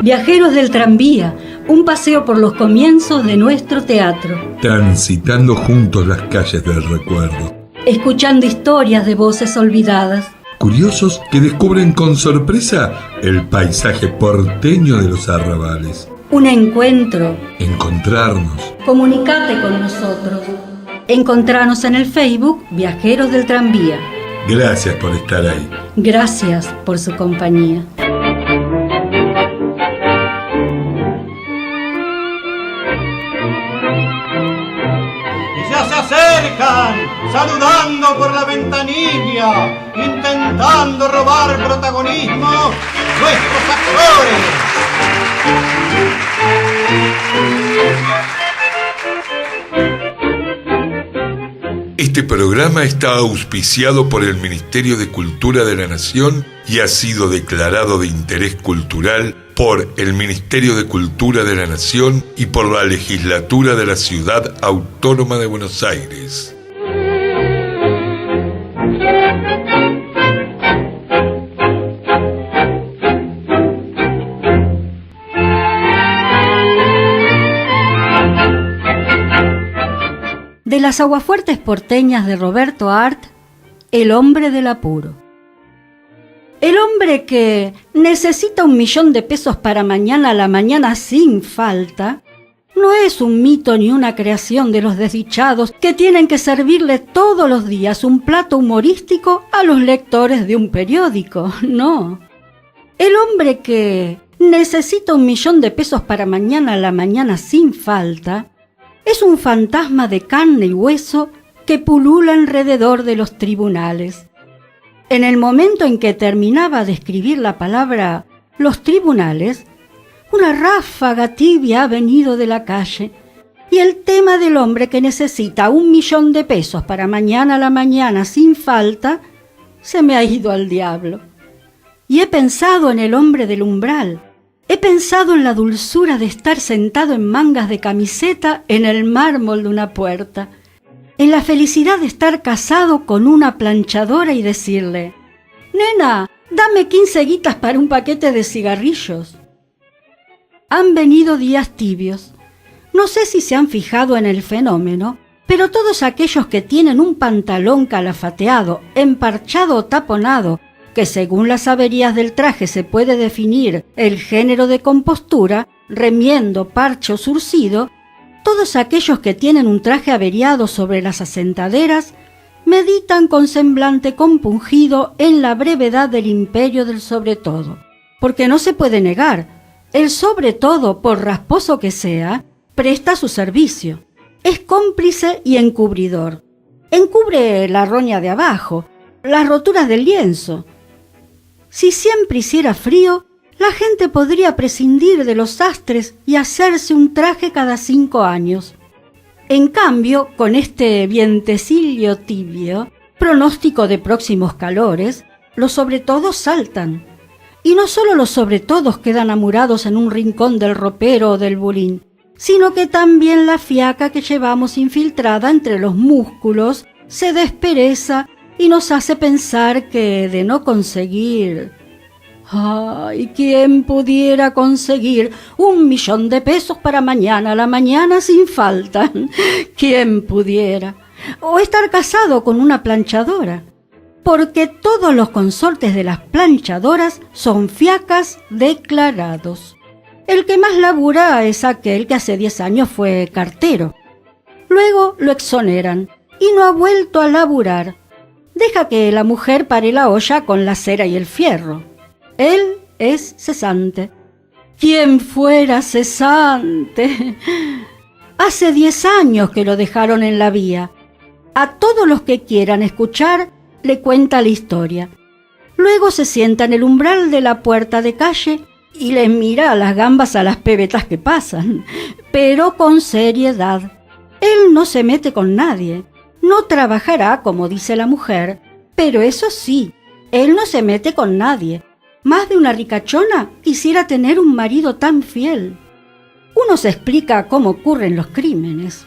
Viajeros del tranvía, un paseo por los comienzos de nuestro teatro. Transitando juntos las calles del recuerdo. Escuchando historias de voces olvidadas. Curiosos que descubren con sorpresa el paisaje porteño de los arrabales. Un encuentro. Encontrarnos. Comunicate con nosotros. Encontranos en el Facebook Viajeros del Tranvía. Gracias por estar ahí. Gracias por su compañía. Saludando por la ventanilla, intentando robar protagonismo, nuestros actores. Este programa está auspiciado por el Ministerio de Cultura de la Nación y ha sido declarado de interés cultural por el Ministerio de Cultura de la Nación y por la Legislatura de la Ciudad Autónoma de Buenos Aires. De las aguafuertes porteñas de Roberto Art, El hombre del apuro. El hombre que necesita 1.000.000 de pesos para mañana a la mañana sin falta, no es un mito ni una creación de los desdichados que tienen que servirle todos los días un plato humorístico a los lectores de un periódico, no. El hombre que necesita 1.000.000 de pesos para mañana a la mañana sin falta, es un fantasma de carne y hueso que pulula alrededor de los tribunales. En el momento en que terminaba de escribir la palabra los tribunales, una ráfaga tibia ha venido de la calle y el tema del hombre que necesita 1.000.000 de pesos para mañana a la mañana sin falta se me ha ido al diablo. Y he pensado en el hombre del umbral. He pensado en la dulzura de estar sentado en mangas de camiseta en el mármol de una puerta, en la felicidad de estar casado con una planchadora y decirle: «Nena, dame 15 guitas para un paquete de cigarrillos». Han venido días tibios. No sé si se han fijado en el fenómeno, pero todos aquellos que tienen un pantalón calafateado, emparchado o taponado, que según las averías del traje se puede definir el género de compostura, remiendo, parche o zurcido, todos aquellos que tienen un traje averiado sobre las asentaderas, meditan con semblante compungido en la brevedad del imperio del sobretodo. Porque no se puede negar, el sobretodo, por rasposo que sea, presta su servicio. Es cómplice y encubridor. Encubre la roña de abajo, las roturas del lienzo. Si siempre hiciera frío, la gente podría prescindir de los sastres y hacerse un traje cada 5 años. En cambio, con este vientecillo tibio, pronóstico de próximos calores, los sobretodos saltan. Y no solo los sobretodos quedan amurados en un rincón del ropero o del bulín, sino que también la fiaca que llevamos infiltrada entre los músculos se despereza y nos hace pensar que de no conseguir... ¡Ay! ¿Quién pudiera conseguir 1.000.000 de pesos para mañana a la mañana sin falta? ¿Quién pudiera? O estar casado con una planchadora. Porque todos los consortes de las planchadoras son fiacas declarados. El que más labura es aquel que hace 10 años fue cartero. Luego lo exoneran y no ha vuelto a laburar. Deja que la mujer pare la olla con la cera y el fierro. Él es cesante. ¿Quién fuera cesante? Hace 10 años que lo dejaron en la vía. A todos los que quieran escuchar, le cuenta la historia. Luego se sienta en el umbral de la puerta de calle y le mira a las gambas a las pebetas que pasan, pero con seriedad. Él no se mete con nadie. No trabajará, como dice la mujer, pero eso sí, él no se mete con nadie. Más de una ricachona quisiera tener un marido tan fiel. Uno se explica cómo ocurren los crímenes.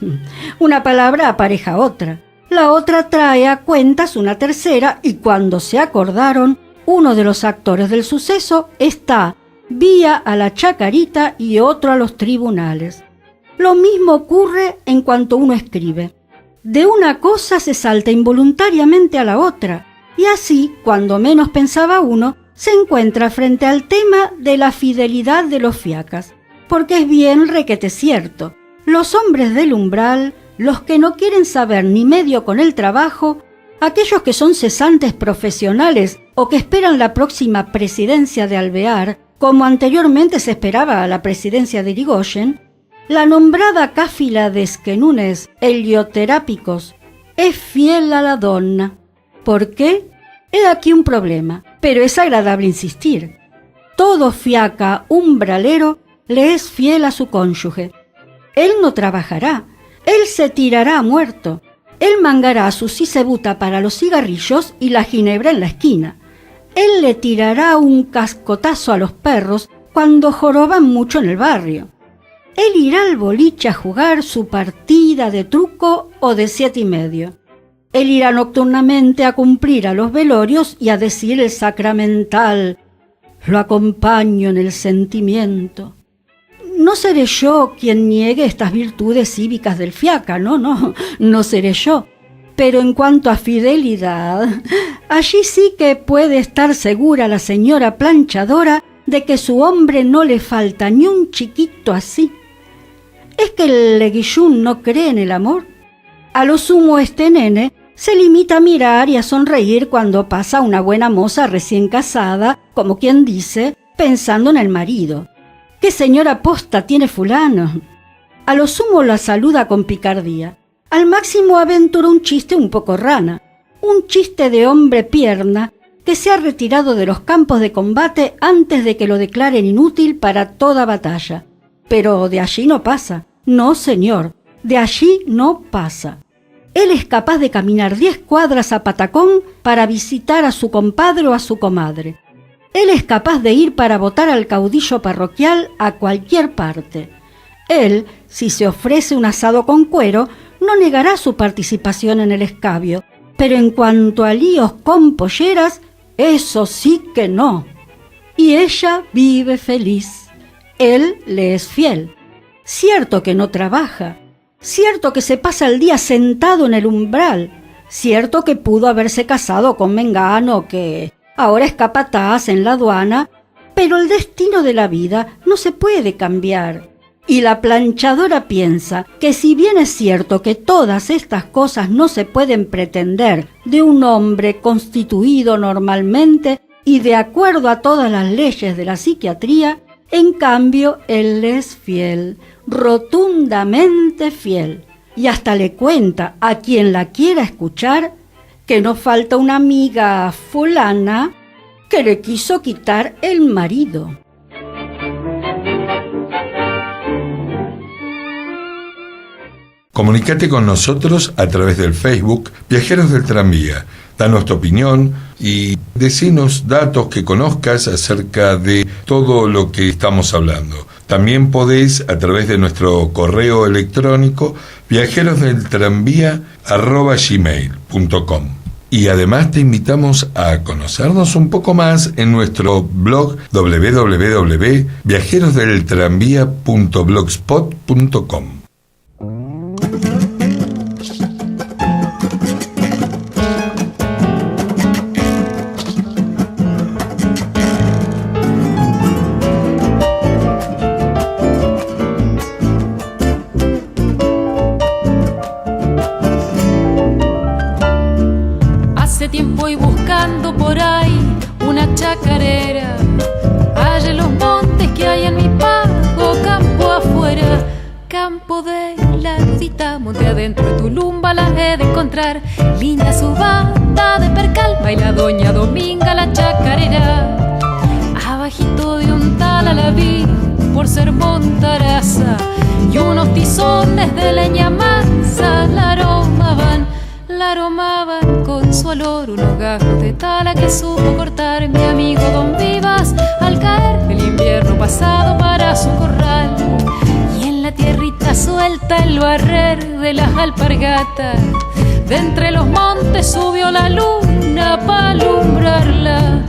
Una palabra apareja otra. La otra trae a cuentas una tercera y cuando se acordaron, uno de los actores del suceso está vía a la chacarita y otro a los tribunales. Lo mismo ocurre en cuanto uno escribe. De una cosa se salta involuntariamente a la otra, y así, cuando menos pensaba uno, se encuentra frente al tema de la fidelidad de los fiacas, porque es bien requete cierto. Los hombres del umbral, los que no quieren saber ni medio con el trabajo, aquellos que son cesantes profesionales o que esperan la próxima presidencia de Alvear, como anteriormente se esperaba a la presidencia de Irigoyen, la nombrada cáfila de esquenunes helioterápicos es fiel a la donna. ¿Por qué? He aquí un problema, pero es agradable insistir. Todo fiaca umbralero le es fiel a su cónyuge. Él no trabajará, él se tirará muerto, él mangará su cisebuta para los cigarrillos y la ginebra en la esquina. Él le tirará un cascotazo a los perros cuando joroban mucho en el barrio. Él irá al boliche a jugar su partida de truco o de 7:30. Él irá nocturnamente a cumplir a los velorios y a decir el sacramental: lo acompaño en el sentimiento. No seré yo quien niegue estas virtudes cívicas del fiaca, no seré yo. Pero en cuanto a fidelidad, allí sí que puede estar segura la señora planchadora de que su hombre no le falta ni un chiquito así. ¿Es que el leguillún no cree en el amor? A lo sumo este nene se limita a mirar y a sonreír cuando pasa una buena moza recién casada, como quien dice, pensando en el marido. ¿Qué señora posta tiene fulano? A lo sumo la saluda con picardía. Al máximo aventura un chiste un poco rana, un chiste de hombre pierna que se ha retirado de los campos de combate antes de que lo declaren inútil para toda batalla. Pero de allí no pasa. No, señor, de allí no pasa. Él es capaz de caminar 10 cuadras a patacón para visitar a su compadre o a su comadre. Él es capaz de ir para votar al caudillo parroquial a cualquier parte. Él, si se ofrece un asado con cuero, no negará su participación en el escabio, pero en cuanto a líos con polleras, eso sí que no. Y ella vive feliz. Él le es fiel. Cierto que no trabaja, cierto que se pasa el día sentado en el umbral, cierto que pudo haberse casado con mengano que ahora es capataz en la aduana, pero el destino de la vida no se puede cambiar. Y la planchadora piensa que si bien es cierto que todas estas cosas no se pueden pretender de un hombre constituido normalmente y de acuerdo a todas las leyes de la psiquiatría, en cambio él es fiel, rotundamente fiel, y hasta le cuenta a quien la quiera escuchar que no falta una amiga fulana que le quiso quitar el marido. Comunicate con nosotros a través del Facebook Viajeros del Tranvía. Danos tu opinión y decinos datos que conozcas acerca de todo lo que estamos hablando. También podés, a través de nuestro correo electrónico, viajerosdeltranvía@gmail.com. Y además te invitamos a conocernos un poco más en nuestro blog www.viajerosdeltranvía.blogspot.com. Hace tiempo y buscando por ahí una chacarera, allá en los montes que hay en mi pago, campo afuera, campo de la Ludita, monte adentro de Tulumba la he de encontrar, linda su banda de percal, baila doña Dominga la chacarera, abajito de un tal la vi por ser montaraza, y unos tizones de leña mansa la aromaban con su olor, unos gajos de tala que supo cortar mi amigo Don Vivas al caer el invierno pasado para su corral. Y en la tierrita suelta el barrer de las alpargatas, de entre los montes subió la luna para alumbrarla.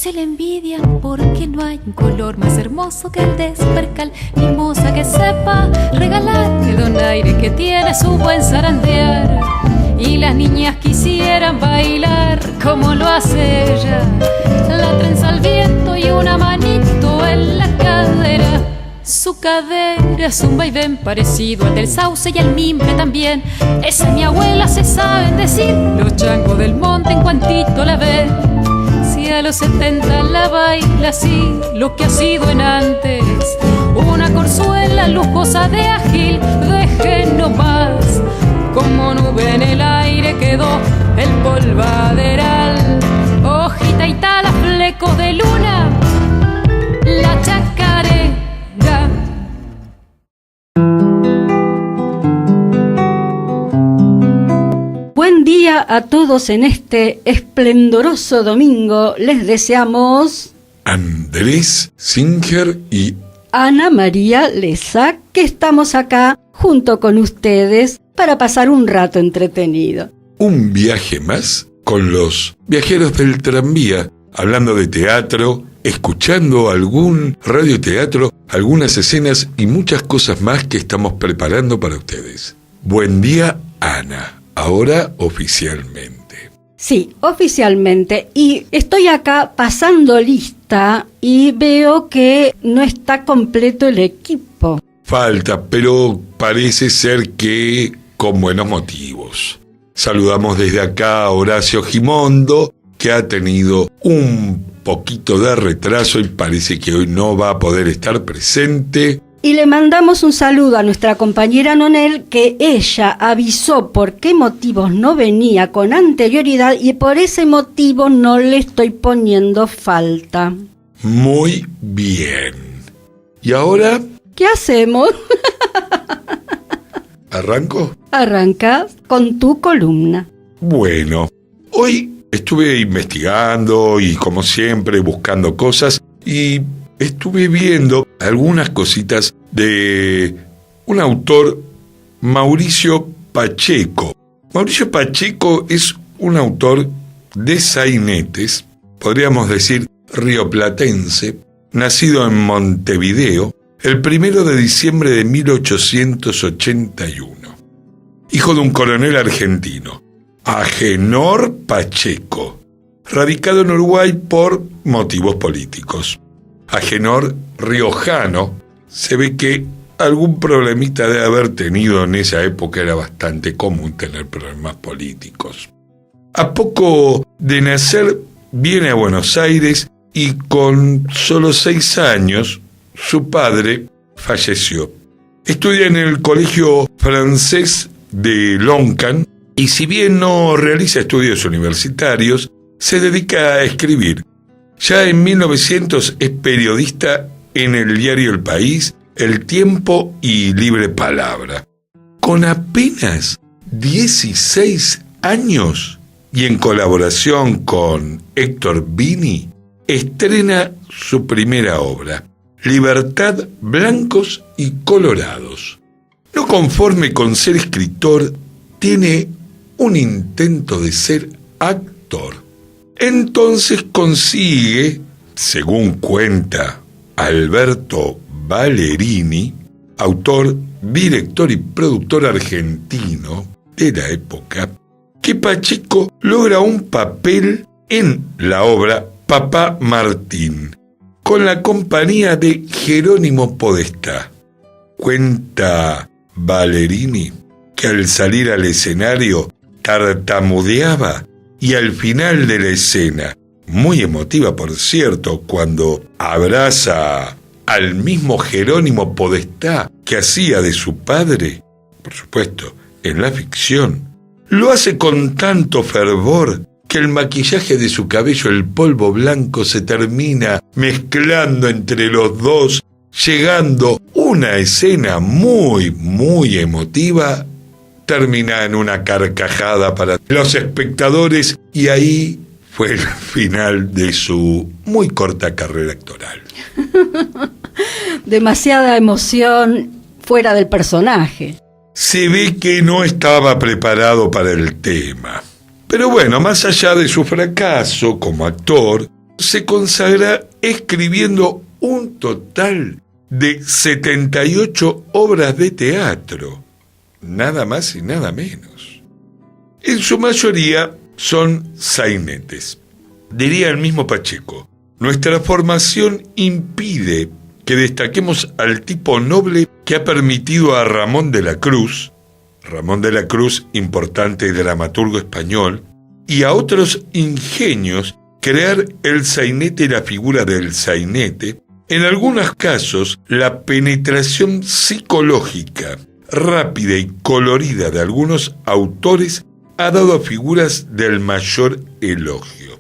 se le envidian porque no hay un color más hermoso que el de su percal. Mimosa que sepa regalar el donaire que tiene su buen zarandear. Y las niñas quisieran bailar como lo hace ella, la trenza al viento y una manito en la cadera. Su cadera es un vaivén parecido al del sauce y al mimbre también. Esa es mi abuela, se saben decir los changos del monte en cuantito la ven. Si a los 70 la baila así, lo que ha sido en antes una corzuela lujosa de ágil, dejen nomás. Como nube en el aire quedó el polvaderal, hojita y tal a flecos de luna, la chacarera. Buen día a todos en este esplendoroso domingo. Les deseamos Andrés Singer y Ana María Leza, que estamos acá junto con ustedes para pasar un rato entretenido. un viaje más con los viajeros del tranvía, hablando de teatro, escuchando algún radioteatro, algunas escenas y muchas cosas más que estamos preparando para ustedes. Buen día, Ana, ahora oficialmente. Sí, oficialmente. Y estoy acá pasando lista y veo que no está completo el equipo. Falta, pero parece ser que con buenos motivos. Saludamos desde acá a Horacio Gimondo, que ha tenido un poquito de retraso y parece que hoy no va a poder estar presente. Y le mandamos un saludo a nuestra compañera Nonel, que ella avisó por qué motivos no venía con anterioridad y por ese motivo no le estoy poniendo falta. Muy bien. ¿Y ahora? ¿Qué hacemos? ¿Arranco? Arranca con tu columna. Bueno, hoy estuve investigando y como siempre buscando cosas y estuve viendo algunas cositas de un autor, Mauricio Pacheco. Mauricio Pacheco es un autor de sainetes, podríamos decir rioplatense, nacido en Montevideo el 1 de diciembre de 1881. Hijo de un coronel argentino, Agenor Pacheco, radicado en Uruguay por motivos políticos. Agenor riojano, se ve que algún problemita de haber tenido en esa época, era bastante común tener problemas políticos. A poco de nacer, viene a Buenos Aires y con solo 6 años, su padre falleció. Estudia en el Colegio Francés de Loncan y si bien no realiza estudios universitarios, se dedica a escribir. Ya en 1900 es periodista en el diario El País, El Tiempo y Libre Palabra. Con apenas 16 años y en colaboración con Héctor Bini, estrena su primera obra, Libertad, Blancos y Colorados. No conforme con ser escritor, tiene un intento de ser actor. Entonces consigue, según cuenta Alberto Ballerini, autor, director y productor argentino de la época, que Pacheco logra un papel en la obra Papá Martín, con la compañía de Jerónimo Podestá. Cuenta Ballerini que al salir al escenario tartamudeaba y al final de la escena, muy emotiva por cierto, cuando abraza al mismo Jerónimo Podestá que hacía de su padre, por supuesto, en la ficción, lo hace con tanto fervor que el maquillaje de su cabello, el polvo blanco, se termina mezclando entre los dos, llegando una escena muy, muy emotiva, termina en una carcajada para los espectadores y ahí fue el final de su muy corta carrera actoral. Demasiada emoción fuera del personaje. Se ve que no estaba preparado para el tema. Pero bueno, más allá de su fracaso como actor, se consagra escribiendo un total de 78 obras de teatro, nada más y nada menos. En su mayoría son sainetes. Diría el mismo Pacheco: nuestra formación impide que destaquemos al tipo noble que ha permitido a Ramón de la Cruz, importante dramaturgo español, y a otros ingenios crear el sainete y la figura del sainete, en algunos casos la penetración psicológica, rápida y colorida de algunos autores ha dado figuras del mayor elogio.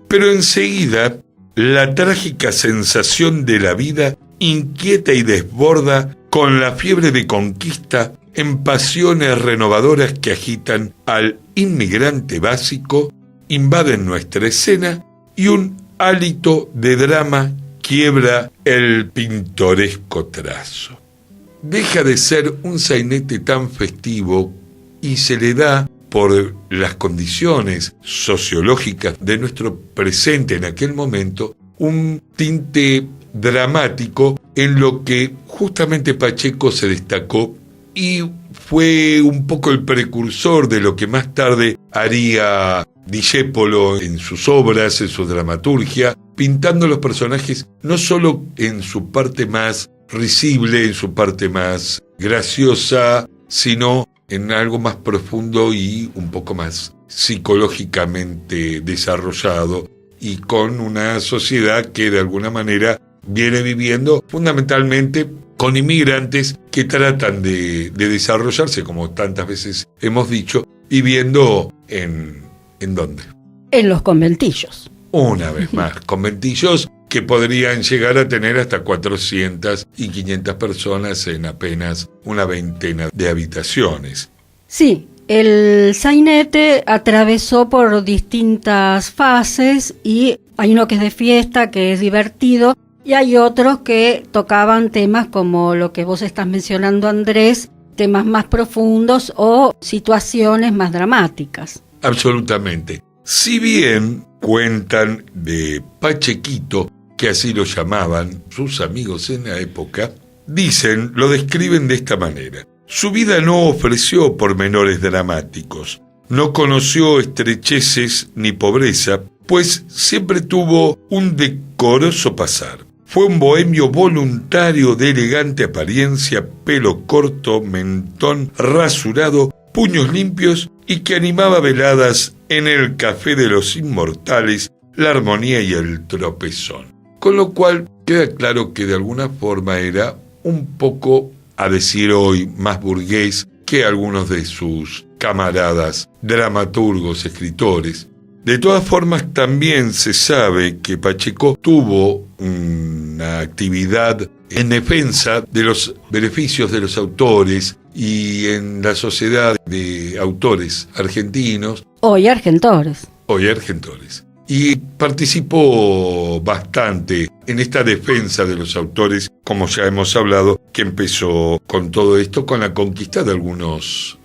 Pero enseguida, la trágica sensación de la vida inquieta y desborda con la fiebre de conquista en pasiones renovadoras que agitan al inmigrante básico, invaden nuestra escena y un hálito de drama quiebra el pintoresco trazo. Deja de ser un sainete tan festivo y se le da, por las condiciones sociológicas de nuestro presente en aquel momento, un tinte dramático en lo que justamente Pacheco se destacó y fue un poco el precursor de lo que más tarde haría Discépolo en sus obras, en su dramaturgia, pintando los personajes no solo en su parte más risible, en su parte más graciosa, sino en algo más profundo y un poco más psicológicamente desarrollado, y con una sociedad que de alguna manera viene viviendo fundamentalmente con inmigrantes que tratan de desarrollarse, como tantas veces hemos dicho, viviendo ¿en dónde? En los conventillos. Una vez más, conventillos que podrían llegar a tener hasta 400 y 500 personas en apenas una veintena de habitaciones. Sí, el sainete atravesó por distintas fases y hay uno que es de fiesta, que es divertido, y hay otros que tocaban temas como lo que vos estás mencionando, Andrés, temas más profundos o situaciones más dramáticas. Absolutamente. Si bien cuentan de Pachequito, que así lo llamaban sus amigos en la época, lo describen de esta manera: su vida no ofreció pormenores dramáticos, no conoció estrecheces ni pobreza, pues siempre tuvo un decoroso pasar. Fue un bohemio voluntario de elegante apariencia, pelo corto, mentón rasurado, puños limpios, y que animaba veladas en el Café de los Inmortales, la Armonía y el Tropezón. Con lo cual queda claro que de alguna forma era un poco, a decir hoy, más burgués que algunos de sus camaradas dramaturgos, escritores. De todas formas, también se sabe que Pacheco tuvo una actividad en defensa de los beneficios de los autores y en la sociedad de autores argentinos. Hoy argentores. Y participó bastante en esta defensa de los autores, como ya hemos hablado, que empezó con todo esto, con la conquista de algunos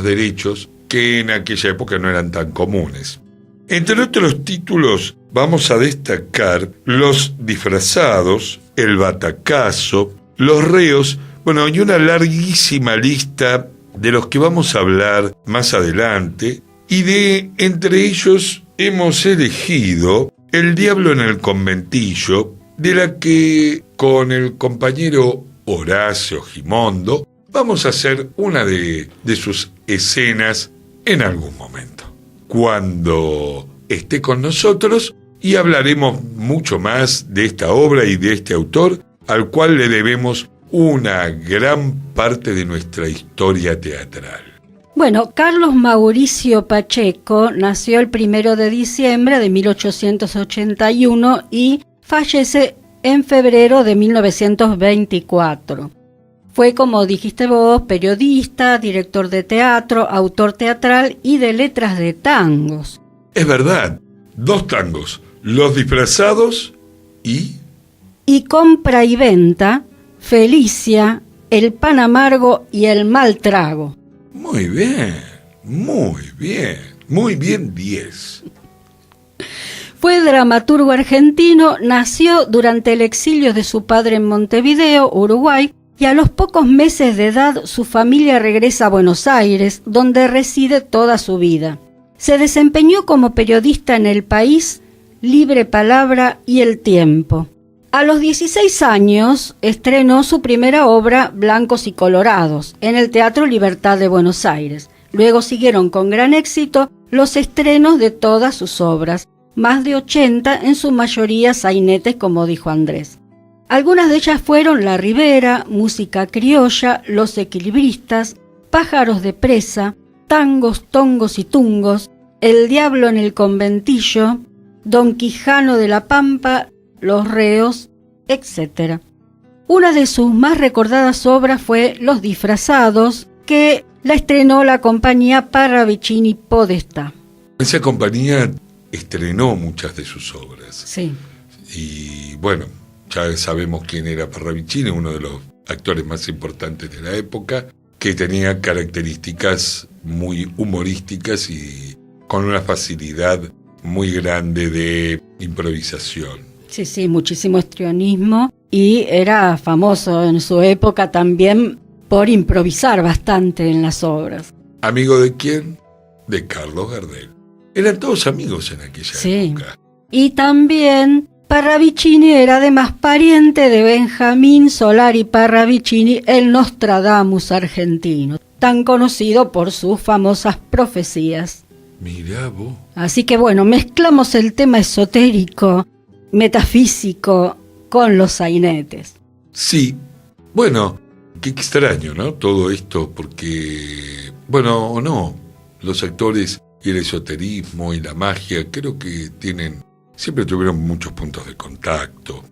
derechos que en aquella época no eran tan comunes. Entre otros títulos vamos a destacar Los Disfrazados, El Batacazo, Los Reos, y una larguísima lista de los que vamos a hablar más adelante, y entre ellos hemos elegido El Diablo en el Conventillo, de la que con el compañero Horacio Gimondo vamos a hacer una de sus escenas en algún momento, cuando esté con nosotros, y hablaremos mucho más de esta obra y de este autor, al cual le debemos una gran parte de nuestra historia teatral. Bueno, Carlos Mauricio Pacheco nació el 1 de diciembre de 1881 y fallece en febrero de 1924. Fue, como dijiste vos, periodista, director de teatro, autor teatral y de letras de tangos. Es verdad, 2 tangos, Los Disfrazados y Compra y Venta, Felicia, El Pan Amargo y El Mal Trago. Muy bien, 10. Fue dramaturgo argentino, nació durante el exilio de su padre en Montevideo, Uruguay, y a los pocos meses de edad su familia regresa a Buenos Aires, donde reside toda su vida. Se desempeñó como periodista en El País, Libre Palabra y El Tiempo. A los 16 años estrenó su primera obra, Blancos y Colorados, en el Teatro Libertad de Buenos Aires. Luego siguieron con gran éxito los estrenos de todas sus obras, más de 80, en su mayoría sainetes, como dijo Andrés. Algunas de ellas fueron La Ribera, Música Criolla, Los Equilibristas, Pájaros de Presa, Tangos, Tongos y Tungos, El Diablo en el Conventillo, Don Quijano de la Pampa, Los Reos, etc. Una de sus más recordadas obras fue Los Disfrazados, que la estrenó la compañía Parravicini Podestà. Esa compañía estrenó muchas de sus obras. Sí. Y bueno, ya sabemos quién era Parravicini, uno de los actores más importantes de la época, que tenía características muy humorísticas y con una facilidad muy grande de improvisación. Sí, sí, muchísimo histrionismo, y era famoso en su época también por improvisar bastante en las obras. ¿Amigo de quién? De Carlos Gardel. Eran todos amigos en aquella época. Y también Parravicini era además pariente de Benjamín Solari Parravicini, el Nostradamus argentino, tan conocido por sus famosas profecías. Mirá vos. Así que bueno, mezclamos el tema esotérico, metafísico, con los sainetes. Sí, bueno, qué extraño, ¿no? Todo esto, porque, bueno, o no, los actores y el esoterismo y la magia creo que siempre tuvieron muchos puntos de contacto.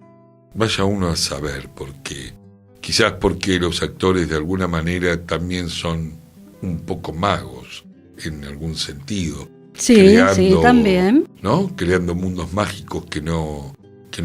Vaya uno a saber por qué. Quizás porque los actores de alguna manera también son un poco magos, en algún sentido. Sí, sí, también. ¿No? Creando mundos mágicos que no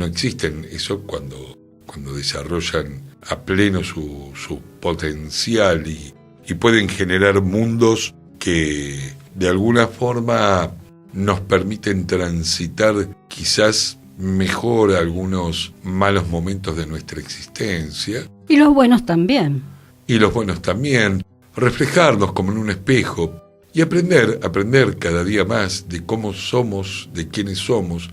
existen. Eso cuando desarrollan a pleno su potencial y pueden generar mundos que de alguna forma nos permiten transitar quizás mejor algunos malos momentos de nuestra existencia. Y los buenos también. Reflejarnos como en un espejo y aprender cada día más de cómo somos, de quiénes somos.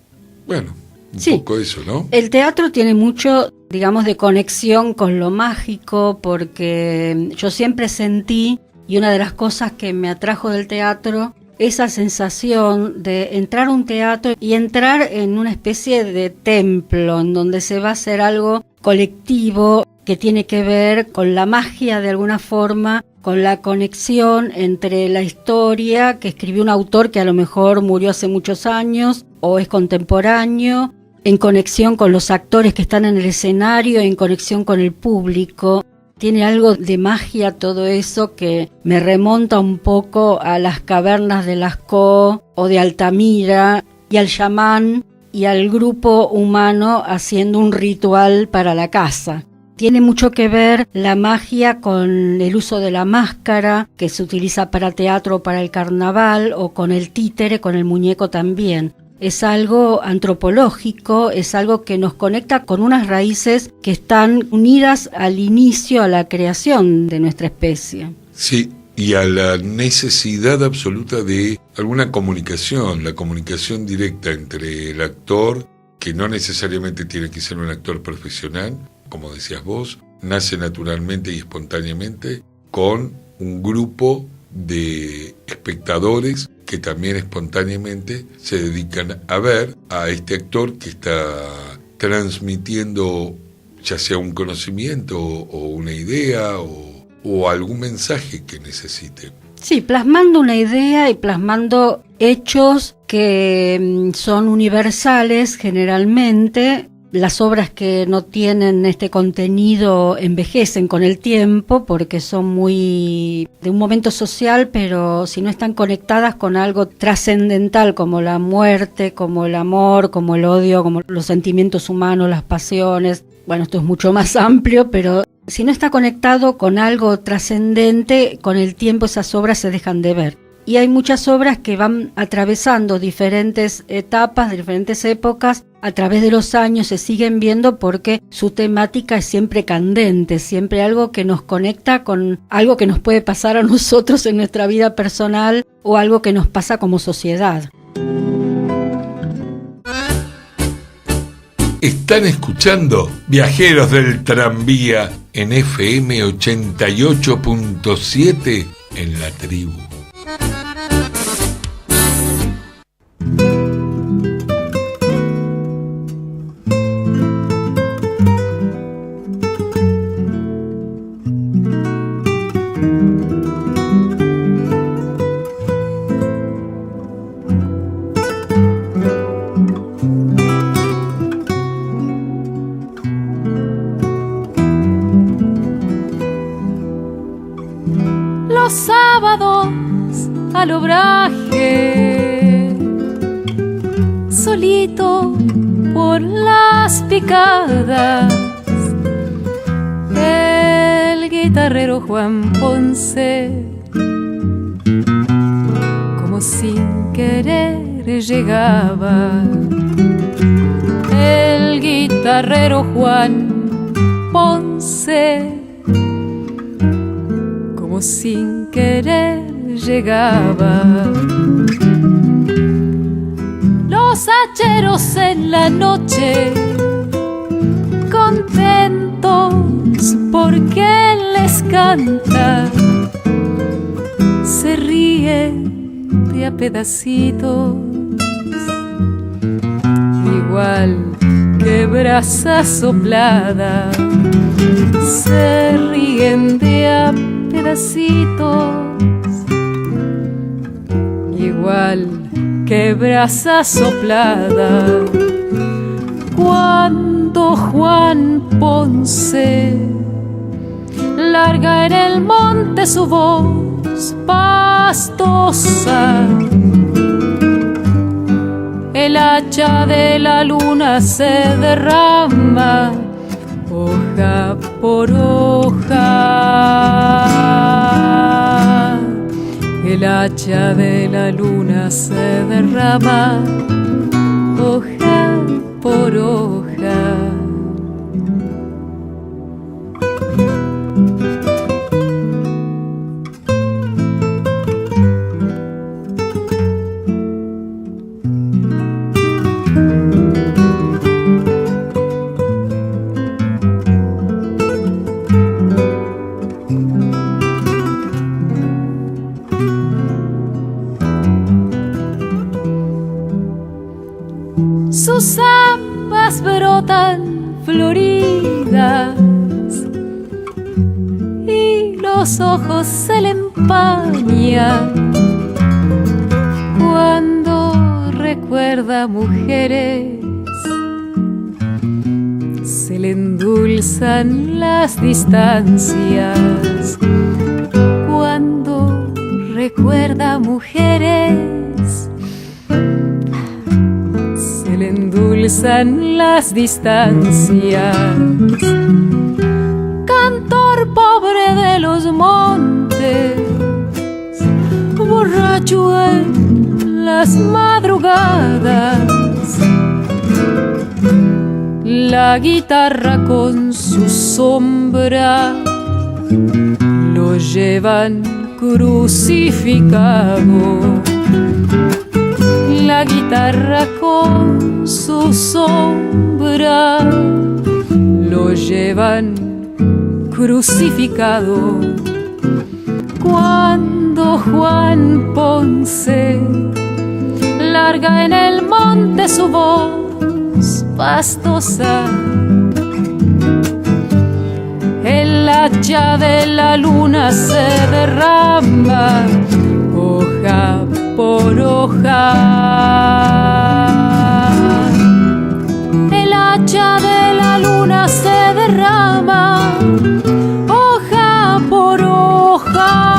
Bueno, un poco eso, ¿no? El teatro tiene mucho, digamos, de conexión con lo mágico, porque yo siempre sentí, y una de las cosas que me atrajo del teatro, esa sensación de entrar a un teatro y entrar en una especie de templo en donde se va a hacer algo colectivo que tiene que ver con la magia de alguna forma, con la conexión entre la historia que escribió un autor que a lo mejor murió hace muchos años o es contemporáneo, en conexión con los actores que están en el escenario, en conexión con el público. Tiene algo de magia todo eso que me remonta un poco a las cavernas de Lascaux o de Altamira, y al chamán y al grupo humano haciendo un ritual para la casa. Tiene mucho que ver la magia con el uso de la máscara, que se utiliza para teatro o para el carnaval, o con el títere, con el muñeco también. Es algo antropológico, es algo que nos conecta con unas raíces que están unidas al inicio, a la creación de nuestra especie. Sí, y a la necesidad absoluta de alguna comunicación, la comunicación directa entre el actor, que no necesariamente tiene que ser un actor profesional, como decías vos, nace naturalmente y espontáneamente, con un grupo de espectadores que también espontáneamente se dedican a ver a este actor que está transmitiendo ya sea un conocimiento o una idea o algún mensaje que necesite. Sí, plasmando una idea y plasmando hechos que son universales generalmente. Las obras que no tienen este contenido envejecen con el tiempo porque son muy de un momento social, pero si no están conectadas con algo trascendental como la muerte, como el amor, como el odio, como los sentimientos humanos, las pasiones. Bueno, esto es mucho más amplio, pero si no está conectado con algo trascendente, con el tiempo esas obras se dejan de ver. y hay muchas obras que van atravesando diferentes etapas, diferentes épocas, a través de los años se siguen viendo porque su temática es siempre candente, siempre algo que nos conecta con algo que nos puede pasar a nosotros en nuestra vida personal o algo que nos pasa como sociedad. Están escuchando Viajeros del Tranvía en FM 88.7 en La Tribu. Los sábados al obraje, solito por las picadas, el guitarrero Juan Ponce, como sin querer llegaba. El guitarrero Juan Ponce, como sin querer llegaba. Los hacheros en la noche, contentos porque él les canta, se ríen de a pedacitos, igual que brasa soplada, se ríen de a pedacitos, igual que brasa soplada. Cuando Juan Ponce larga en el monte su voz pastosa, el hacha de la luna se derrama hoja por hoja. El hacha de la luna se derrama hoja por hoja. Sus ambas brotan floridas y los ojos se le empañan cuando recuerda mujeres. Se le endulzan las distancias cuando recuerda mujeres. Se le endulzan las distancias. Cantor pobre de los montes, borracho en las madrugadas, la guitarra con su sombra lo llevan crucificado. La guitarra con su sombra lo llevan crucificado. Cuando Juan Ponce larga en el monte su voz pastosa, el hacha de la luna se derrama hoja por hoja. El hacha de la luna se derrama hoja por hoja.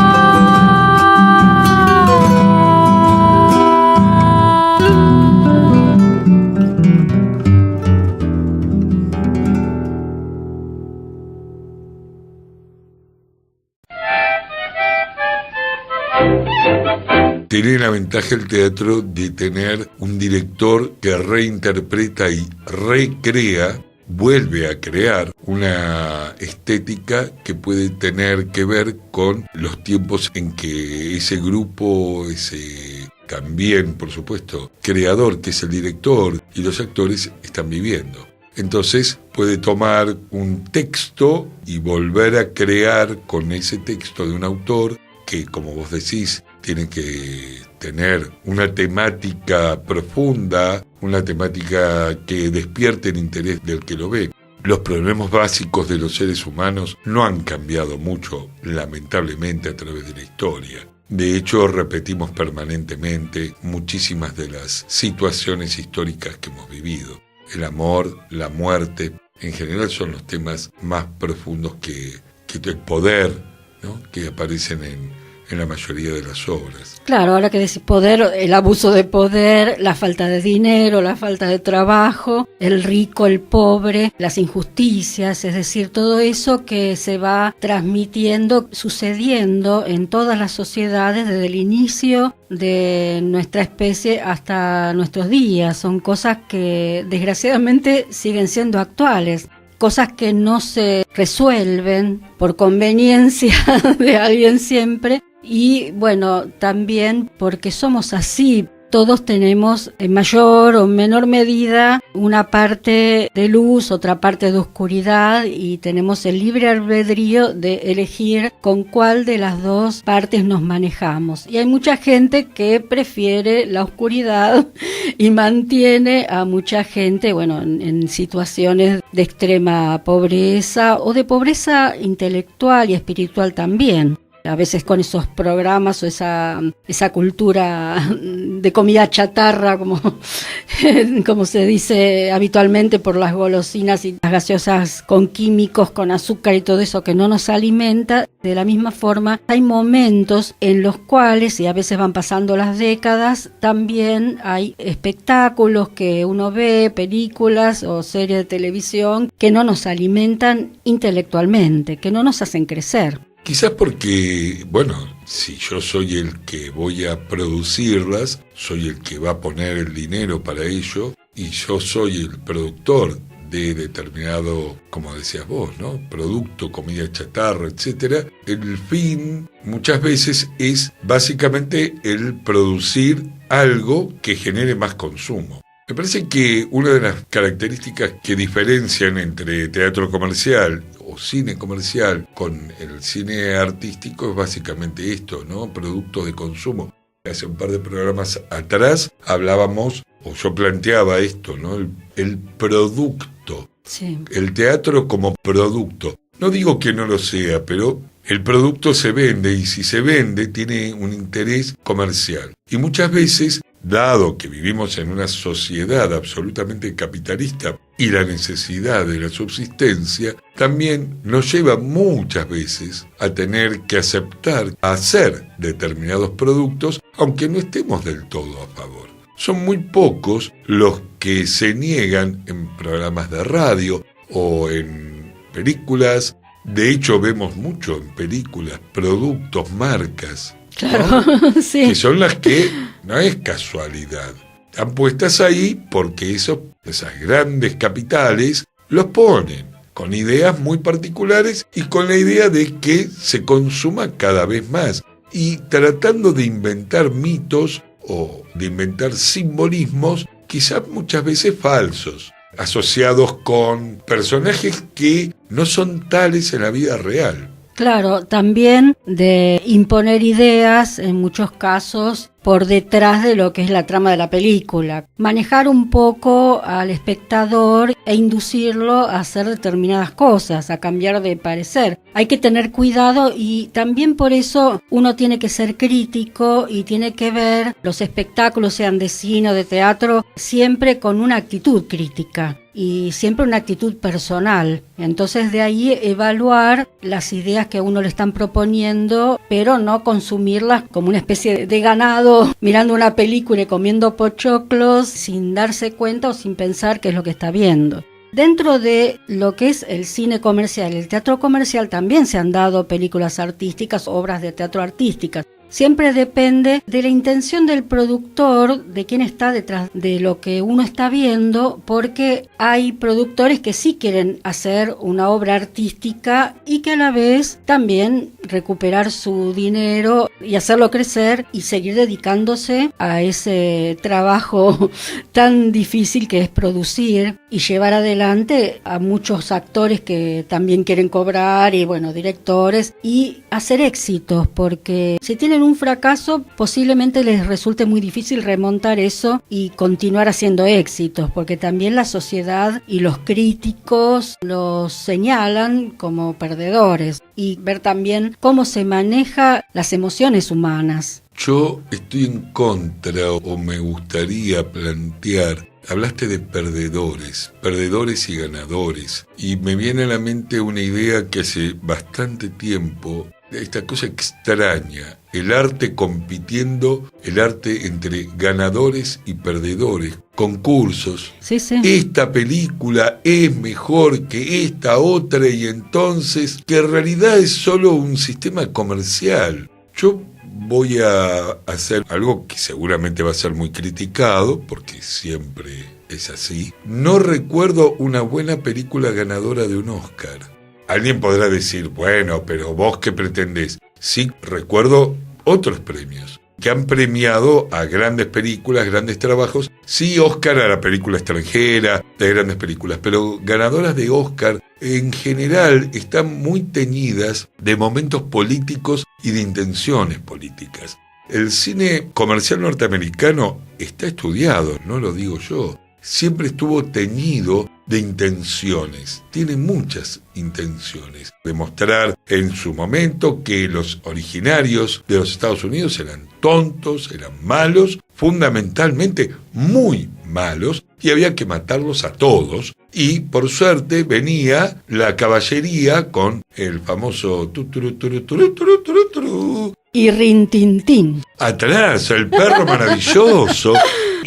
Tiene la ventaja el teatro de tener un director que reinterpreta y recrea, vuelve a crear una estética que puede tener que ver con los tiempos en que ese grupo, ese también, por supuesto, creador, que es el director, y los actores están viviendo. Entonces puede tomar un texto y volver a crear con ese texto de un autor que, como vos decís, tiene que tener una temática profunda, una temática que despierte el interés del que lo ve. Los problemas básicos de los seres humanos no han cambiado mucho, lamentablemente, a través de la historia. De hecho, repetimos permanentemente muchísimas de las situaciones históricas que hemos vivido. El amor, la muerte, en general son los temas más profundos que el poder, ¿no?, que aparecen en la mayoría de las obras. Claro, ahora que decís poder, el abuso de poder, la falta de dinero, la falta de trabajo, el rico, el pobre, las injusticias, es decir, todo eso que se va transmitiendo, sucediendo en todas las sociedades desde el inicio de nuestra especie hasta nuestros días. Son cosas que desgraciadamente siguen siendo actuales. Cosas que no se resuelven por conveniencia de alguien siempre, y bueno, también porque somos así. Todos tenemos en mayor o menor medida una parte de luz, otra parte de oscuridad, y tenemos el libre albedrío de elegir con cuál de las dos partes nos manejamos. Y hay mucha gente que prefiere la oscuridad y mantiene a mucha gente, bueno, en situaciones de extrema pobreza o de pobreza intelectual y espiritual también. A veces con esos programas o esa cultura de comida chatarra, como se dice habitualmente, por las golosinas y las gaseosas con químicos, con azúcar y todo eso que no nos alimenta. De la misma forma, hay momentos en los cuales, y a veces van pasando las décadas, también hay espectáculos que uno ve, películas o series de televisión, que no nos alimentan intelectualmente, que no nos hacen crecer. Quizás porque, bueno, si yo soy el que voy a producirlas, soy el que va a poner el dinero para ello, y yo soy el productor de determinado, como decías vos, ¿no?, producto, comida chatarra, etcétera. El fin muchas veces es básicamente el producir algo que genere más consumo. Me parece que una de las características que diferencian entre teatro comercial o cine comercial con el cine artístico es básicamente esto, ¿no?, productos de consumo. Hace un par de programas atrás hablábamos, o yo planteaba esto, ¿no?, el producto. Sí. El teatro como producto. No digo que no lo sea, pero el producto se vende, y si se vende tiene un interés comercial. Y muchas veces, dado que vivimos en una sociedad absolutamente capitalista y la necesidad de la subsistencia, también nos lleva muchas veces a tener que aceptar hacer determinados productos, aunque no estemos del todo a favor. Son muy pocos los que se niegan en programas de radio o en películas. De hecho, vemos mucho en películas productos, marcas, Claro, ¿no?, sí. que son las que no es casualidad. Están puestas ahí porque esas grandes capitales los ponen con ideas muy particulares y con la idea de que se consuma cada vez más, y tratando de inventar mitos o de inventar simbolismos, quizás muchas veces falsos, asociados con personajes que no son tales en la vida real. Claro, también de imponer ideas, en muchos casos, por detrás de lo que es la trama de la película. Manejar un poco al espectador e inducirlo a hacer determinadas cosas, a cambiar de parecer. Hay que tener cuidado, y también por eso uno tiene que ser crítico y tiene que ver los espectáculos, sean de cine o de teatro, siempre con una actitud crítica y siempre una actitud personal. Entonces, de ahí evaluar las ideas que a uno le están proponiendo, pero no consumirlas como una especie de ganado mirando una película y comiendo pochoclos sin darse cuenta o sin pensar qué es lo que está viendo. Dentro de lo que es el cine comercial y el teatro comercial también se han dado películas artísticas, obras de teatro artísticas. siempre depende de la intención del productor, de quién está detrás de lo que uno está viendo, porque hay productores que sí quieren hacer una obra artística y que a la vez también recuperar su dinero y hacerlo crecer y seguir dedicándose a ese trabajo tan difícil que es producir y llevar adelante a muchos actores que también quieren cobrar y bueno, directores, y hacer éxitos, porque si tienen un fracaso posiblemente les resulte muy difícil remontar eso y continuar haciendo éxitos, porque también la sociedad y los críticos los señalan como perdedores, y ver también cómo se maneja las emociones humanas. Yo estoy en contra, o me gustaría plantear, hablaste de perdedores y ganadores, y me viene a la mente una idea que hace bastante tiempo, esta cosa extraña, el arte compitiendo, el arte entre ganadores y perdedores, concursos. Sí. Esta película es mejor que esta otra, y entonces, que en realidad es solo un sistema comercial. Yo voy a hacer algo que seguramente va a ser muy criticado, porque siempre es así. No recuerdo una buena película ganadora de un Oscar. Alguien podrá decir, bueno, pero vos ¿qué pretendés? Sí, recuerdo otros premios que han premiado a grandes películas, grandes trabajos. Sí, Oscar a la película extranjera, de grandes películas, pero ganadoras de Oscar en general están muy teñidas de momentos políticos y de intenciones políticas. El cine comercial norteamericano está estudiado, no lo digo yo. Siempre estuvo teñido de intenciones, tiene muchas intenciones. Demostrar en su momento que los originarios de los Estados Unidos eran tontos, eran malos, fundamentalmente muy malos, y había que matarlos a todos. Y por suerte venía la caballería con el famoso y rintintín atrás, el perro maravilloso.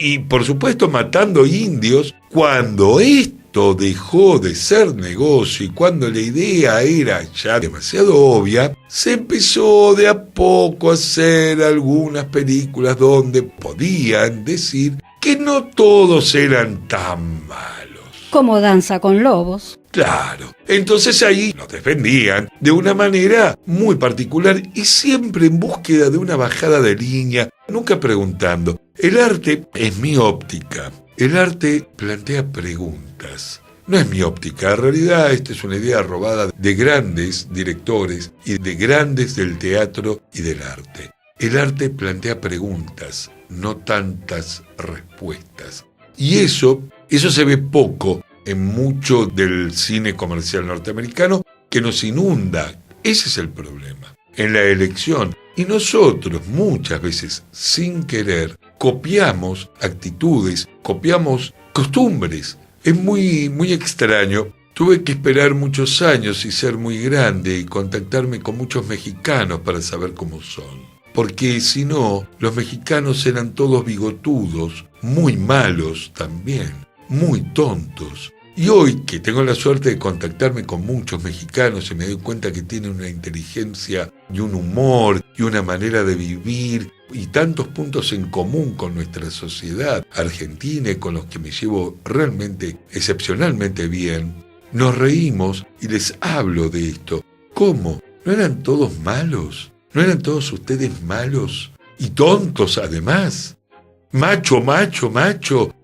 Y por supuesto matando indios, cuando esto dejó de ser negocio y cuando la idea era ya demasiado obvia, se empezó de a poco a hacer algunas películas donde podían decir que no todos eran tan malos. Como Danza con Lobos. Claro, entonces ahí los defendían de una manera muy particular y siempre en búsqueda de una bajada de línea, nunca preguntando. El arte es mi óptica, el arte plantea preguntas. No es mi óptica, en realidad esta es una idea robada de grandes directores y de grandes del teatro y del arte. El arte plantea preguntas, no tantas respuestas. Y eso se ve poco en mucho del cine comercial norteamericano, que nos inunda. Ese es el problema, en la elección. Y nosotros, muchas veces, sin querer, copiamos actitudes, copiamos costumbres. Es muy, muy extraño. Tuve que esperar muchos años y ser muy grande y contactarme con muchos mexicanos para saber cómo son. Porque si no, los mexicanos eran todos bigotudos, muy malos también, muy tontos. Y hoy, que tengo la suerte de contactarme con muchos mexicanos y me doy cuenta que tienen una inteligencia y un humor y una manera de vivir y tantos puntos en común con nuestra sociedad argentina y con los que me llevo realmente excepcionalmente bien, nos reímos y les hablo de esto. ¿Cómo? ¿No eran todos malos? ¿No eran todos ustedes malos? Y tontos además. Macho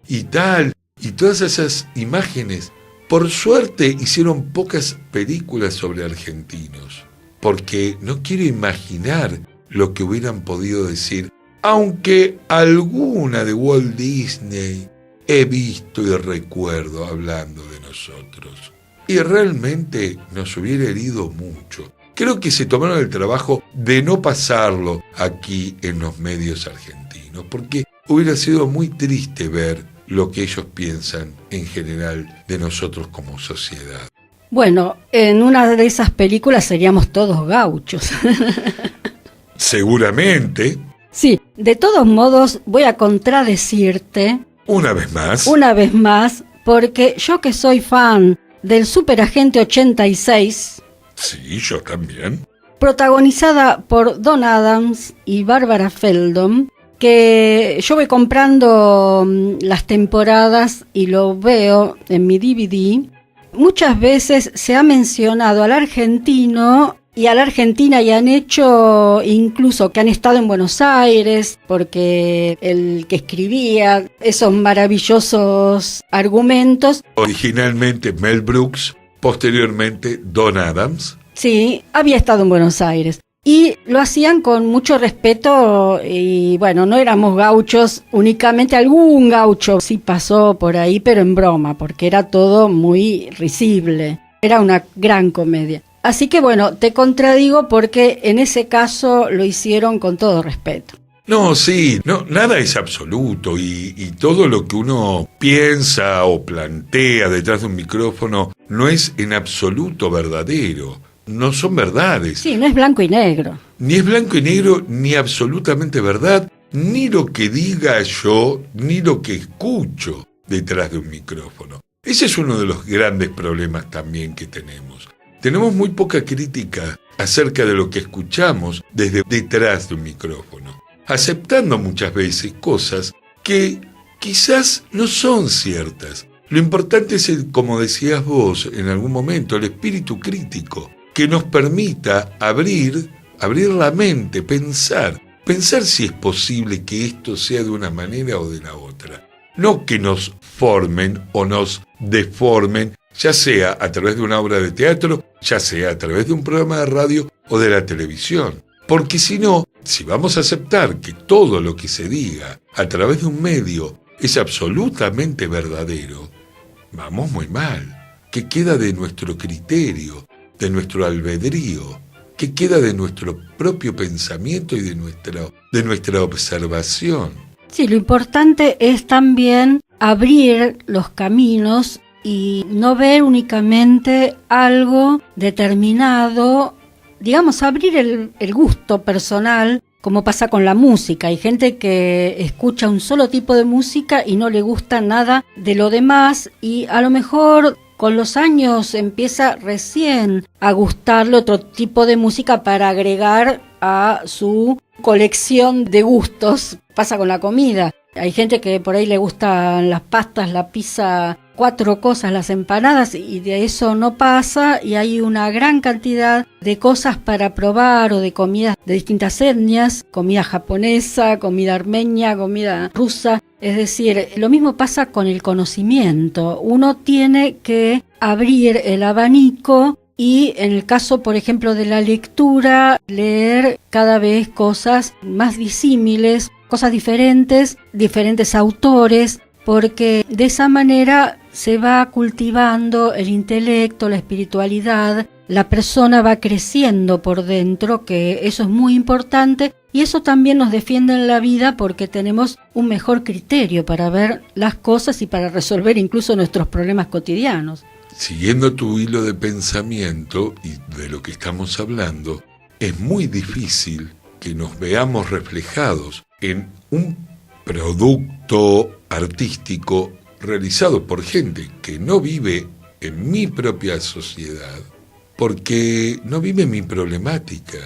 y tal. Y todas esas imágenes, por suerte hicieron pocas películas sobre argentinos, porque no quiero imaginar lo que hubieran podido decir, aunque alguna de Walt Disney he visto y recuerdo hablando de nosotros. Y realmente nos hubiera herido mucho. Creo que se tomaron el trabajo de no pasarlo aquí en los medios argentinos, porque hubiera sido muy triste ver lo que ellos piensan en general de nosotros como sociedad. Bueno, en una de esas películas seríamos todos gauchos. Seguramente. Sí, de todos modos voy a contradecirte. Una vez más, porque yo que soy fan del Superagente 86... Sí, yo también. protagonizada por Don Adams y Barbara Feldon, que yo voy comprando las temporadas y lo veo en mi DVD. Muchas veces se ha mencionado al argentino y a la Argentina y han hecho incluso que han estado en Buenos Aires, porque el que escribía esos maravillosos argumentos. Originalmente Mel Brooks, posteriormente Don Adams. Sí, había estado en Buenos Aires. Y lo hacían con mucho respeto y bueno, no éramos gauchos, únicamente algún gaucho sí pasó por ahí, pero en broma, porque era todo muy risible. Era una gran comedia. Así que bueno, te contradigo porque en ese caso lo hicieron con todo respeto. No, sí, no, nada es absoluto y todo lo que uno piensa o plantea detrás de un micrófono no es en absoluto verdadero. No son verdades. Sí, no es blanco y negro. Ni es blanco y negro, ni absolutamente verdad, ni lo que diga yo, ni lo que escucho detrás de un micrófono. Ese es uno de los grandes problemas también que tenemos. Tenemos muy poca crítica acerca de lo que escuchamos desde detrás de un micrófono, aceptando muchas veces cosas que quizás no son ciertas. Lo importante es, como decías vos en algún momento, el espíritu crítico, que nos permita abrir la mente, pensar si es posible que esto sea de una manera o de la otra. No que nos formen o nos deformen, ya sea a través de una obra de teatro, ya sea a través de un programa de radio o de la televisión. Porque si no, si vamos a aceptar que todo lo que se diga a través de un medio es absolutamente verdadero, vamos muy mal. ¿Qué queda de nuestro criterio, de nuestro albedrío? ¿Qué queda de nuestro propio pensamiento y de nuestra observación? Sí, lo importante es también abrir los caminos y no ver únicamente algo determinado, digamos, abrir el gusto personal, como pasa con la música. Hay gente que escucha un solo tipo de música y no le gusta nada de lo demás, y a lo mejor con los años empieza recién a gustarle otro tipo de música para agregar a su colección de gustos. Pasa con la comida. Hay gente que por ahí le gustan las pastas, la pizza, 4 cosas, las empanadas, y de eso no pasa, y hay una gran cantidad de cosas para probar o de comidas de distintas etnias, comida japonesa, comida armenia, comida rusa. Es decir, lo mismo pasa con el conocimiento. Uno tiene que abrir el abanico y en el caso, por ejemplo, de la lectura, leer cada vez cosas más disímiles, cosas diferentes autores, porque de esa manera se va cultivando el intelecto, la espiritualidad, la persona va creciendo por dentro, que eso es muy importante, y eso también nos defiende en la vida porque tenemos un mejor criterio para ver las cosas y para resolver incluso nuestros problemas cotidianos. Siguiendo tu hilo de pensamiento y de lo que estamos hablando, es muy difícil que nos veamos reflejados en un producto artístico realizado por gente que no vive en mi propia sociedad, porque no vive mi problemática.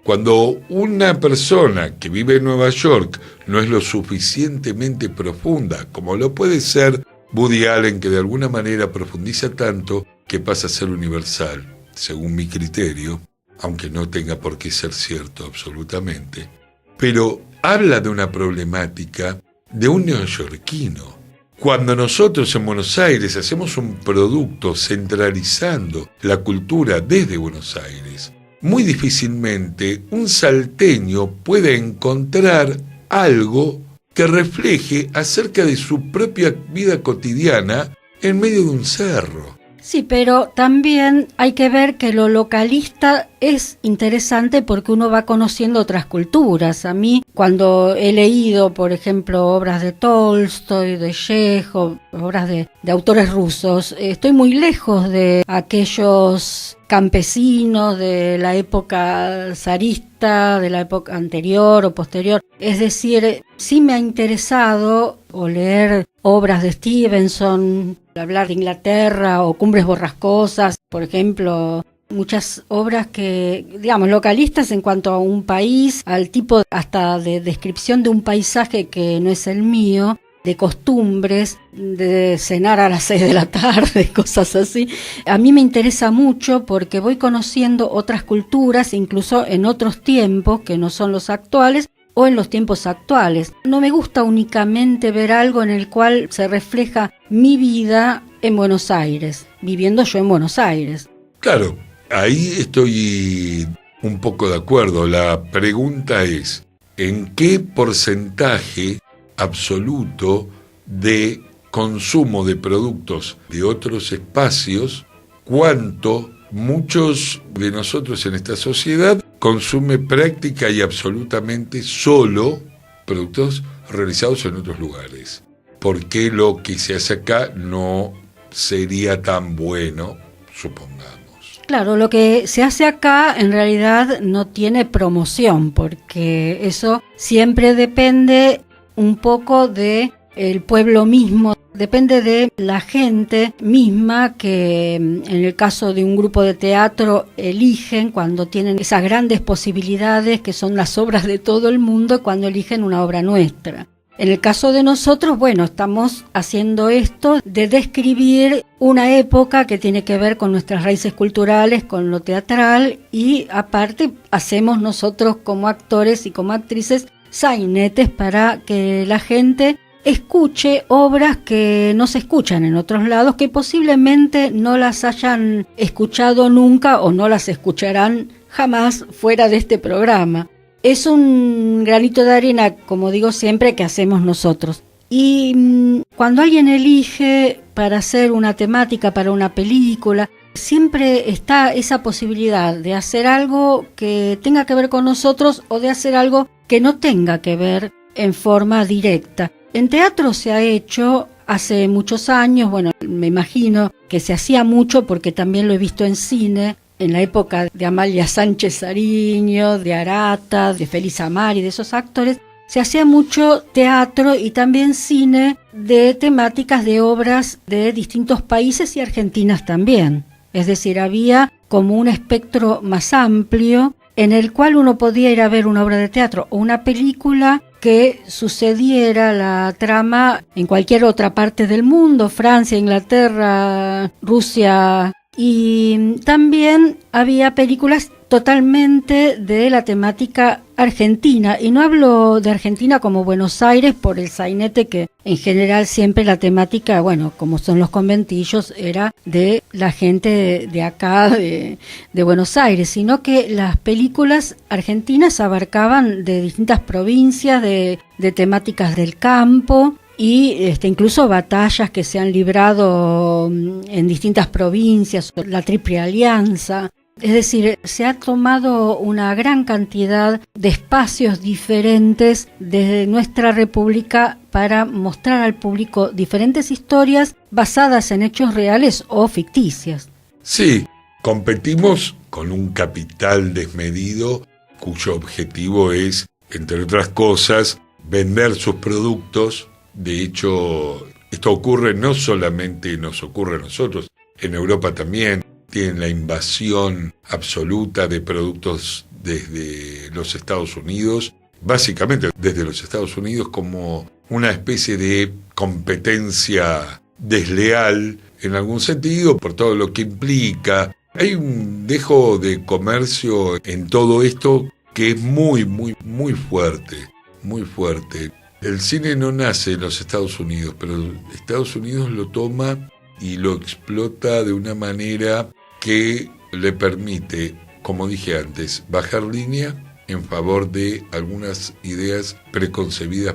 Cuando una persona que vive en Nueva York no es lo suficientemente profunda, como lo puede ser Woody Allen, que de alguna manera profundiza tanto que pasa a ser universal, según mi criterio, aunque no tenga por qué ser cierto absolutamente, pero habla de una problemática de un neoyorquino. Cuando nosotros en Buenos Aires hacemos un producto centralizando la cultura desde Buenos Aires, muy difícilmente un salteño puede encontrar algo que refleje acerca de su propia vida cotidiana en medio de un cerro. Sí, pero también hay que ver que lo localista es interesante porque uno va conociendo otras culturas. A mí, cuando he leído, por ejemplo, obras de Tolstoy, de Chekhov, obras de autores rusos, estoy muy lejos de aquellos campesinos de la época zarista, de la época anterior o posterior. Es decir, sí me ha interesado o leer obras de Stevenson, hablar de Inglaterra o Cumbres Borrascosas, por ejemplo, muchas obras que, digamos, localistas en cuanto a un país, al tipo hasta de descripción de un paisaje que no es el mío, de costumbres, de cenar a las 6 de la tarde, cosas así. A mí me interesa mucho porque voy conociendo otras culturas, incluso en otros tiempos que no son los actuales, o en los tiempos actuales. No me gusta únicamente ver algo en el cual se refleja mi vida en Buenos Aires, viviendo yo en Buenos Aires. Claro, ahí estoy un poco de acuerdo. La pregunta es, ¿en qué porcentaje absoluto de consumo de productos de otros espacios, cuánto muchos de nosotros en esta sociedad consume práctica y absolutamente solo productos realizados en otros lugares? ¿Por qué lo que se hace acá no sería tan bueno, supongamos? Claro, lo que se hace acá en realidad no tiene promoción, porque eso siempre depende un poco de el pueblo mismo, depende de la gente misma que en el caso de un grupo de teatro eligen cuando tienen esas grandes posibilidades que son las obras de todo el mundo cuando eligen una obra nuestra. En el caso de nosotros, bueno, estamos haciendo esto de describir una época que tiene que ver con nuestras raíces culturales, con lo teatral, y aparte hacemos nosotros como actores y como actrices sainetes para que la gente escuche obras que no se escuchan en otros lados, que posiblemente no las hayan escuchado nunca o no las escucharán jamás fuera de este programa. Es un granito de arena, como digo siempre, que hacemos nosotros. Y cuando alguien elige para hacer una temática, para una película, siempre está esa posibilidad de hacer algo que tenga que ver con nosotros o de hacer algo que no tenga que ver en forma directa. En teatro se ha hecho hace muchos años, bueno, me imagino que se hacía mucho porque también lo he visto en cine, en la época de Amalia Sánchez Ariño, de Arata, de Félix Amari, de esos actores, se hacía mucho teatro y también cine de temáticas de obras de distintos países y argentinas también. Es decir, había como un espectro más amplio en el cual uno podía ir a ver una obra de teatro o una película que sucediera la trama en cualquier otra parte del mundo, Francia, Inglaterra, Rusia, y también había películas totalmente de la temática argentina, y no hablo de Argentina como Buenos Aires por el sainete, que en general siempre la temática, bueno, como son los conventillos, era de la gente de acá, de Buenos Aires, sino que las películas argentinas abarcaban de distintas provincias, de temáticas del campo, y incluso batallas que se han librado en distintas provincias, la Triple Alianza. Es decir, se ha tomado una gran cantidad de espacios diferentes desde nuestra república para mostrar al público diferentes historias basadas en hechos reales o ficticias. Sí, competimos con un capital desmedido cuyo objetivo es, entre otras cosas, vender sus productos. De hecho, esto ocurre no solamente nos ocurre a nosotros, en Europa también. Tienen la invasión absoluta de productos desde los Estados Unidos, básicamente desde los Estados Unidos, como una especie de competencia desleal en algún sentido, por todo lo que implica. Hay un dejo de comercio en todo esto que es muy, muy, muy fuerte, muy fuerte. El cine no nace en los Estados Unidos, pero Estados Unidos lo toma y lo explota de una manera que le permite, como dije antes, bajar línea en favor de algunas ideas preconcebidas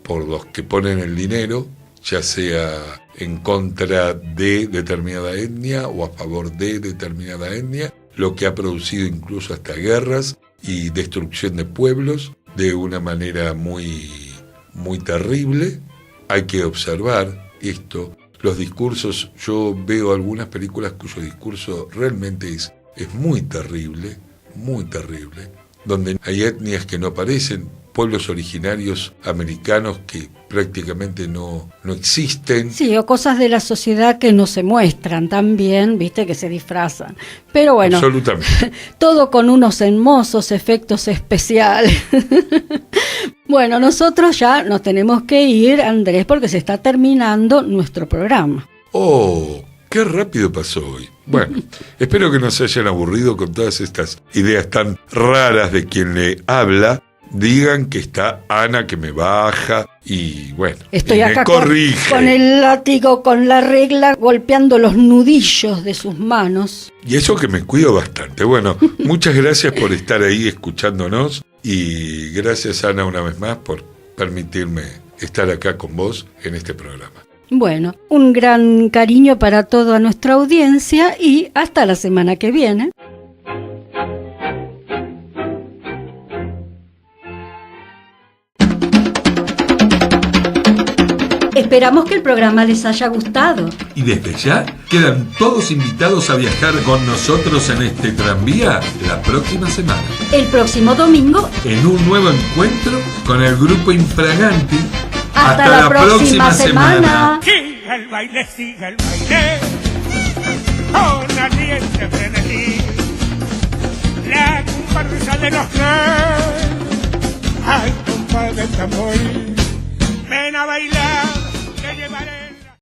por los que ponen el dinero, ya sea en contra de determinada etnia o a favor de determinada etnia, lo que ha producido incluso hasta guerras y destrucción de pueblos de una manera muy, muy terrible. Hay que observar esto. Los discursos, yo veo algunas películas cuyo discurso realmente es muy terrible, donde hay etnias que no aparecen, pueblos originarios americanos que prácticamente no existen. Sí, o cosas de la sociedad que no se muestran también, viste, que se disfrazan. Pero bueno, absolutamente. Todo con unos hermosos efectos especiales. Bueno, nosotros ya nos tenemos que ir, Andrés, porque se está terminando nuestro programa. ¡Oh! ¡Qué rápido pasó hoy! Bueno, espero que no se hayan aburrido con todas estas ideas tan raras de quien le habla. Digan que está Ana que me baja y bueno, estoy y acá me corrige. Con el látigo, con la regla, golpeando los nudillos de sus manos. Y eso que me cuido bastante. Bueno, muchas gracias por estar ahí escuchándonos y gracias, Ana, una vez más por permitirme estar acá con vos en este programa. Bueno, un gran cariño para toda nuestra audiencia y hasta la semana que viene. Esperamos que el programa les haya gustado. Y desde ya quedan todos invitados a viajar con nosotros en este tranvía la próxima semana. El próximo domingo, en un nuevo encuentro con el grupo Infraganti. Hasta la próxima semana. Siga el baile, con ardiente frenesí. La comparsa de los tres, al compás del tambor, ven a bailar.